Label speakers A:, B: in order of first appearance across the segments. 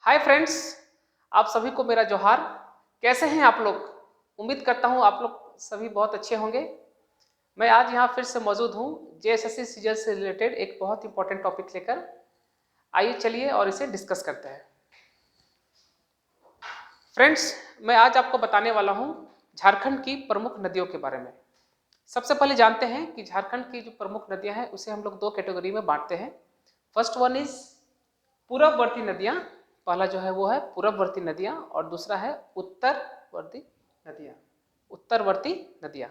A: Hi friends, आप सभी को मेरा जोहार। कैसे हैं आप लोग? उम्मीद करता हूं आप लोग सभी बहुत अच्छे होंगे। मैं आज यहाँ फिर से मौजूद हूँ जेएसएससी सीजन से रिलेटेड एक बहुत इंपॉर्टेंट टॉपिक लेकर। आइए चलिए और इसे डिस्कस करते हैं। फ्रेंड्स, मैं आज आपको बताने वाला हूँ झारखंड की प्रमुख नदियों के बारे में। सबसे पहले जानते हैं कि झारखंड की जो प्रमुख नदियाँ हैं उसे हम लोग दो कैटेगरी में बांटते हैं। फर्स्ट वन इज पूर्ववर्ती नदियाँ। पहला जो है वो है पूर्ववर्ती नदियाँ और दूसरा है उत्तरवर्ती नदियाँ। उत्तरवर्ती नदियाँ।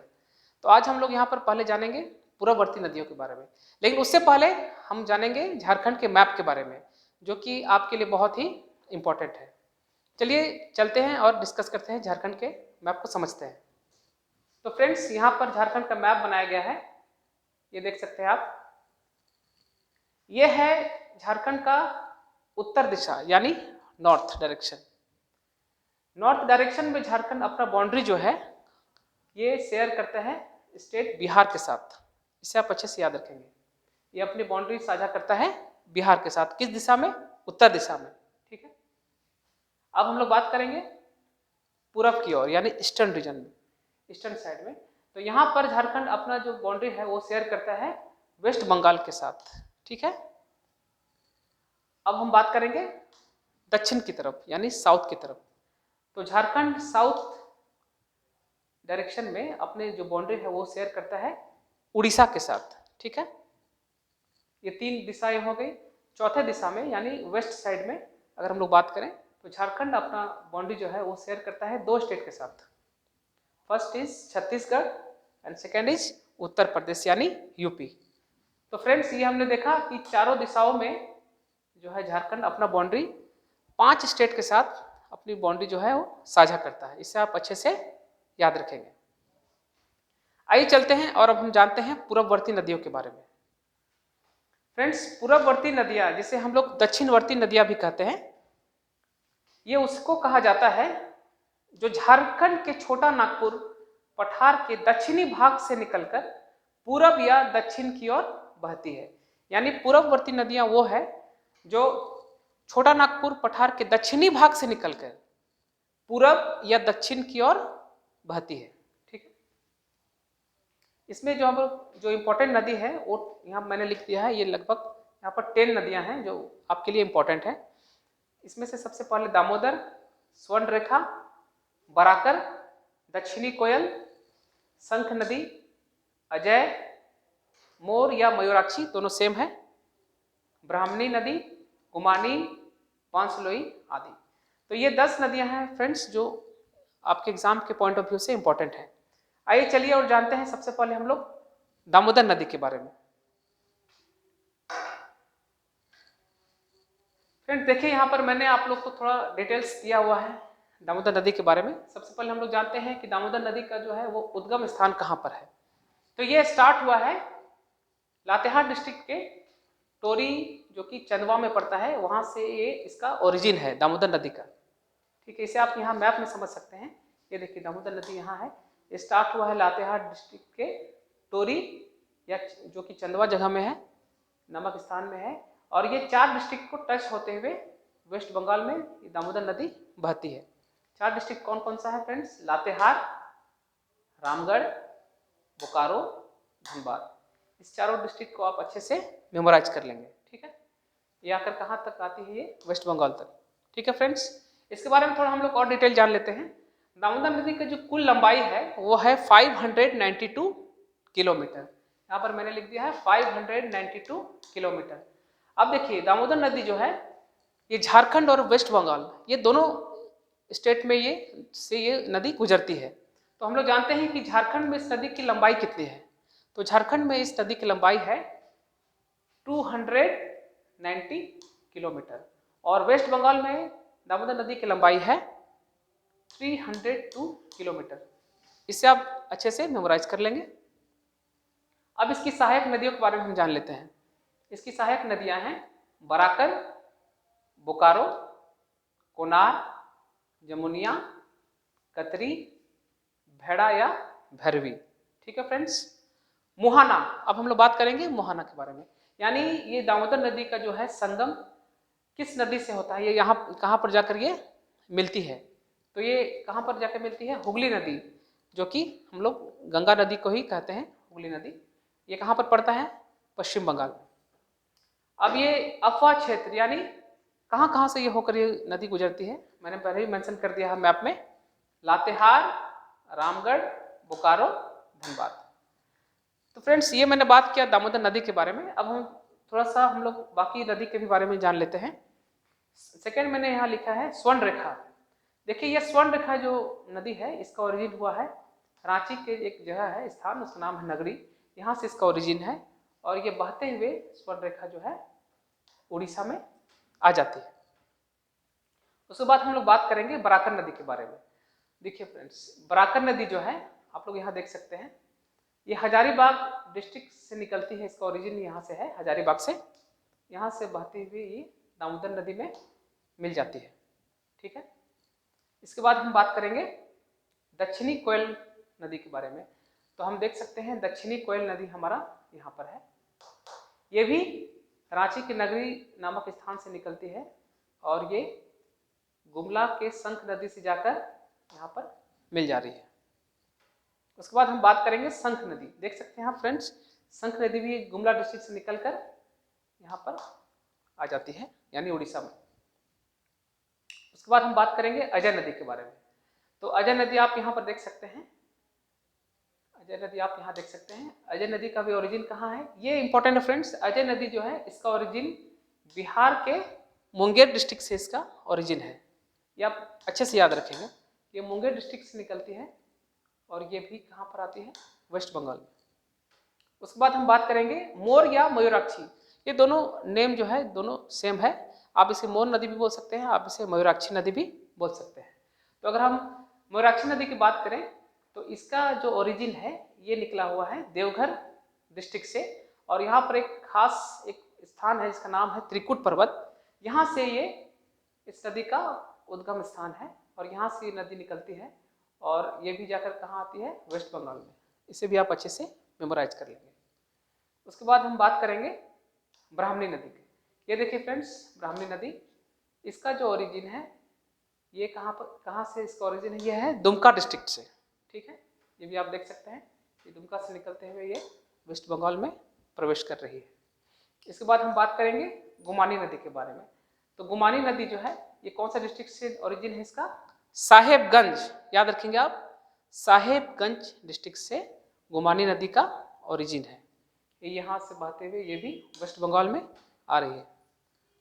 A: तो आज हम लोग यहाँ पर पहले जानेंगे पूर्ववर्ती नदियों के बारे में, लेकिन उससे पहले हम जानेंगे झारखंड के मैप के बारे में, जो कि आपके लिए बहुत ही इम्पोर्टेंट है। चलिए चलते हैं और डिस्कस करते हैं, झारखंड के मैप को समझते हैं। तो फ्रेंड्स, यहाँ पर झारखंड का मैप बनाया गया है, ये देख सकते हैं आप। ये है झारखंड का उत्तर दिशा यानी नॉर्थ डायरेक्शन। नॉर्थ डायरेक्शन में झारखंड अपना बाउंड्री जो है ये शेयर करता है स्टेट बिहार के साथ। इसे आप अच्छे से याद रखेंगे। ये अपनी बाउंड्री साझा करता है बिहार के साथ। किस दिशा में? उत्तर दिशा में। ठीक है। अब हम लोग बात करेंगे पूरब की ओर यानी ईस्टर्न रीजन में, ईस्टर्न साइड में। तो यहाँ पर झारखंड अपना जो बाउंड्री है वो शेयर करता है वेस्ट बंगाल के साथ। ठीक है। अब हम बात करेंगे दक्षिण की तरफ यानी साउथ की तरफ। तो झारखंड साउथ डायरेक्शन में अपने जो बाउंड्री है वो शेयर करता है उड़ीसा के साथ। ठीक है। ये तीन दिशाएं हो गई। चौथे दिशा में यानी वेस्ट साइड में अगर हम लोग बात करें तो झारखंड अपना बाउंड्री जो है वो शेयर करता है दो स्टेट के साथ। First is Chhattisgarh and second is Uttar Pradesh यानी यूपी। तो फ्रेंड्स, ये हमने देखा कि चारों दिशाओं में जो है झारखंड अपना बाउंड्री 5 स्टेट के साथ अपनी बाउंड्री जो है वो साझा करता है। इसे आप अच्छे से याद रखेंगे। आइए चलते हैं और अब हम जानते हैं पूर्ववर्ती नदियों के बारे में। फ्रेंड्स, पूर्ववर्ती नदियां जिसे हम लोग दक्षिणवर्ती नदियां भी कहते हैं, ये उसको कहा जाता है जो झारखंड के छोटा नागपुर पठार के दक्षिणी भाग से निकलकर पूरब या दक्षिण की ओर बहती है। यानी पूर्ववर्ती नदियां वो है जो छोटा नागपुर पठार के दक्षिणी भाग से निकलकर पूरब या दक्षिण की ओर बहती है। ठीक है। इसमें जो हम जो इम्पोर्टेंट नदी है वो यहाँ मैंने लिख दिया है। ये लगभग यहाँ पर 10 नदियाँ हैं जो आपके लिए इम्पोर्टेंट है। इसमें से सबसे पहले दामोदर, स्वर्ण रेखा, बराकर, दक्षिणी कोयल, शंख नदी, अजय, मोर या मयूराक्षी दोनों सेम है, ब्राह्मणी नदी, कुमानी, बांसलोई आदि। तो ये 10 नदियां हैं फ्रेंड्स जो आपके एग्जाम के पॉइंट ऑफ व्यू से इंपॉर्टेंट है। आइए चलिए और जानते हैं सबसे पहले हम लोग दामोदर नदी के बारे में। फ्रेंड्स देखिए, यहाँ पर मैंने आप लोग को थोड़ा डिटेल्स दिया हुआ है दामोदर नदी के बारे में। सबसे पहले हम लोग जानते हैं कि दामोदर नदी का जो है वो उद्गम स्थान कहाँ पर है। तो ये स्टार्ट हुआ है लातेहार डिस्ट्रिक्ट के टोरी जो कि चंदवा में पड़ता है, वहां से ये इसका ओरिजिन है दामोदर नदी का। ठीक है। इसे आप यहाँ मैप में समझ सकते हैं। ये देखिए दामोदर नदी यहाँ है। ये स्टार्ट हुआ है लातेहार डिस्ट्रिक्ट के टोरी या जो कि चंदवा जगह में है, नमक स्थान में है। और ये 4 डिस्ट्रिक्ट को टच होते हुए वेस्ट बंगाल में ये दामोदर नदी बहती है। 4 डिस्ट्रिक्ट कौन कौन सा है फ्रेंड्स? लातेहार, रामगढ़, बोकारो, धनबाद। इस चारों डिस्ट्रिक्ट को आप अच्छे से मेमोराइज कर लेंगे। ठीक है। ये आकर कहाँ तक आती है? ये वेस्ट बंगाल तक। ठीक है फ्रेंड्स, इसके बारे में थोड़ा हम लोग और डिटेल जान लेते हैं। दामोदर नदी की जो कुल लंबाई है वो है 592 किलोमीटर। यहाँ पर मैंने लिख दिया है 592 किलोमीटर। अब देखिए दामोदर नदी जो है ये झारखंड और वेस्ट बंगाल ये दोनों स्टेट में ये नदी गुजरती है। तो हम लोग जानते हैं कि झारखंड में इस नदी की लंबाई कितनी है। तो झारखंड में इस नदी की लंबाई है 290 किलोमीटर और वेस्ट बंगाल में दामोदर नदी की लंबाई है 302 किलोमीटर। इससे आप अच्छे से मेमोराइज कर लेंगे। अब इसकी सहायक नदियों के बारे में हम जान लेते हैं। इसकी सहायक नदियां हैं बराकर, बोकारो, कोनार, जमुनिया, कतरी, भेड़ा या भैरवी। ठीक है फ्रेंड्स। मुहाना, अब हम लोग बात करेंगे मुहाना के बारे में। यानी ये दामोदर नदी का जो है संगम किस नदी से होता है, ये यहाँ कहाँ पर जाकर ये मिलती है, तो ये कहाँ पर जाकर मिलती है, हुगली नदी, जो कि हम लोग गंगा नदी को ही कहते हैं हुगली नदी। ये कहाँ पर पड़ता है, पश्चिम बंगाल। अब ये अफवा क्षेत्र यानी कहाँ कहाँ से ये होकर ये नदी गुजरती है, मैंने पहले ही मेंशन कर दिया है मैप में, लातेहार, रामगढ़, बोकारो, धनबाद। तो फ्रेंड्स ये मैंने बात किया दामोदर नदी के बारे में। अब हम थोड़ा सा हम लोग बाकी नदी के भी बारे में जान लेते हैं। सेकेंड मैंने यहाँ लिखा है स्वर्ण रेखा। देखिए ये स्वर्ण रेखा जो नदी है इसका ओरिजिन हुआ है रांची के एक जगह है स्थान, उसका नाम है नगरी, यहाँ से इसका ओरिजिन है। और ये बहते हुए स्वर्ण रेखा जो है उड़ीसा में आ जाती है। उसके बाद हम लोग बात करेंगे बराकर नदी के बारे में। देखिए फ्रेंड्स बराकर नदी जो है आप लोग यहाँ देख सकते हैं, ये हजारीबाग डिस्ट्रिक्ट से निकलती है, इसका ओरिजिन यहाँ से है हजारीबाग से, यहाँ से बहती हुई ये दामोदर नदी में मिल जाती है। ठीक है, इसके बाद हम बात करेंगे दक्षिणी कोयल नदी के बारे में। तो हम देख सकते हैं दक्षिणी कोयल नदी हमारा यहाँ पर है, ये भी रांची की नगरी नामक स्थान से निकलती है और ये गुमला के शंख नदी से जाकर यहाँ पर मिल जा रही है। उसके बाद हम बात करेंगे शंख नदी। देख सकते हैं आप फ्रेंड्स, शंख नदी भी गुमला डिस्ट्रिक्ट से निकलकर यहाँ पर आ जाती है यानी उड़ीसा में। उसके बाद हम बात करेंगे अजय नदी के बारे में। तो अजय नदी आप यहाँ पर देख सकते हैं, अजय नदी आप यहाँ देख सकते हैं। अजय नदी का भी ओरिजिन कहाँ है, ये इंपॉर्टेंट है फ्रेंड्स। अजय नदी जो है इसका ओरिजिन बिहार के मुंगेर डिस्ट्रिक्ट से इसका ओरिजिन है, ये आप अच्छे से याद रखेंगे। ये मुंगेर डिस्ट्रिक्ट से निकलती है और ये भी कहाँ पर आती है, वेस्ट बंगाल में। उसके बाद हम बात करेंगे मोर या मयूराक्षी। ये दोनों नेम जो है दोनों सेम है, आप इसे मोर नदी भी बोल सकते हैं, आप इसे मयूराक्षी नदी भी बोल सकते हैं। तो अगर हम मयूराक्षी नदी की बात करें तो इसका जो ओरिजिन है ये निकला हुआ है देवघर डिस्ट्रिक्ट से, और यहाँ पर एक खास एक स्थान है जिसका नाम है त्रिकुट पर्वत, यहाँ से ये इस नदी का उद्गम स्थान है और यहाँ से ये नदी निकलती है और ये भी जाकर कहाँ आती है, वेस्ट बंगाल में। इसे भी आप अच्छे से मेमोराइज कर लेंगे। उसके बाद हम बात करेंगे ब्राह्मणी नदी की। ये देखिए फ्रेंड्स ब्राह्मणी नदी, इसका जो ओरिजिन है ये कहाँ से इसका ओरिजिन है, ये है दुमका डिस्ट्रिक्ट से। ठीक है, ये भी आप देख सकते हैं, ये दुमका से निकलते हुए ये वेस्ट बंगाल में प्रवेश कर रही है। इसके बाद हम बात करेंगे गुमानी नदी के बारे में। तो गुमानी नदी जो है ये कौन सा डिस्ट्रिक्ट से ओरिजिन है इसका, साहेबगंज, याद रखेंगे आप, साहेबगंज डिस्ट्रिक्ट से गुमानी नदी का ओरिजिन है। ये यहाँ से बहते हुए ये भी वेस्ट बंगाल में आ रही है।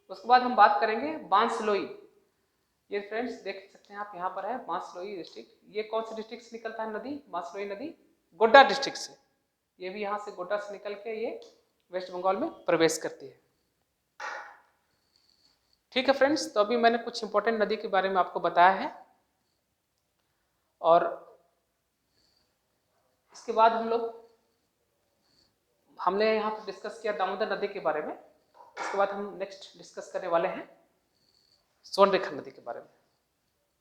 A: उसके बाद हम बात करेंगे बांसलोई। ये फ्रेंड्स देख सकते हैं आप यहाँ पर है बांसलोई डिस्ट्रिक्ट, ये कौन से डिस्ट्रिक्ट से निकलता है नदी, बांसलोई नदी गोड्डा डिस्ट्रिक्ट से, ये भी यहाँ से गोड्डा से निकल के ये वेस्ट बंगाल में प्रवेश करती है। ठीक है फ्रेंड्स, तो अभी मैंने कुछ इंपॉर्टेंट नदी के बारे में आपको बताया है और इसके बाद हमने यहाँ पर डिस्कस किया दामोदर नदी के बारे में। इसके बाद हम नेक्स्ट डिस्कस करने वाले हैं स्वर्णरेखा नदी के बारे में।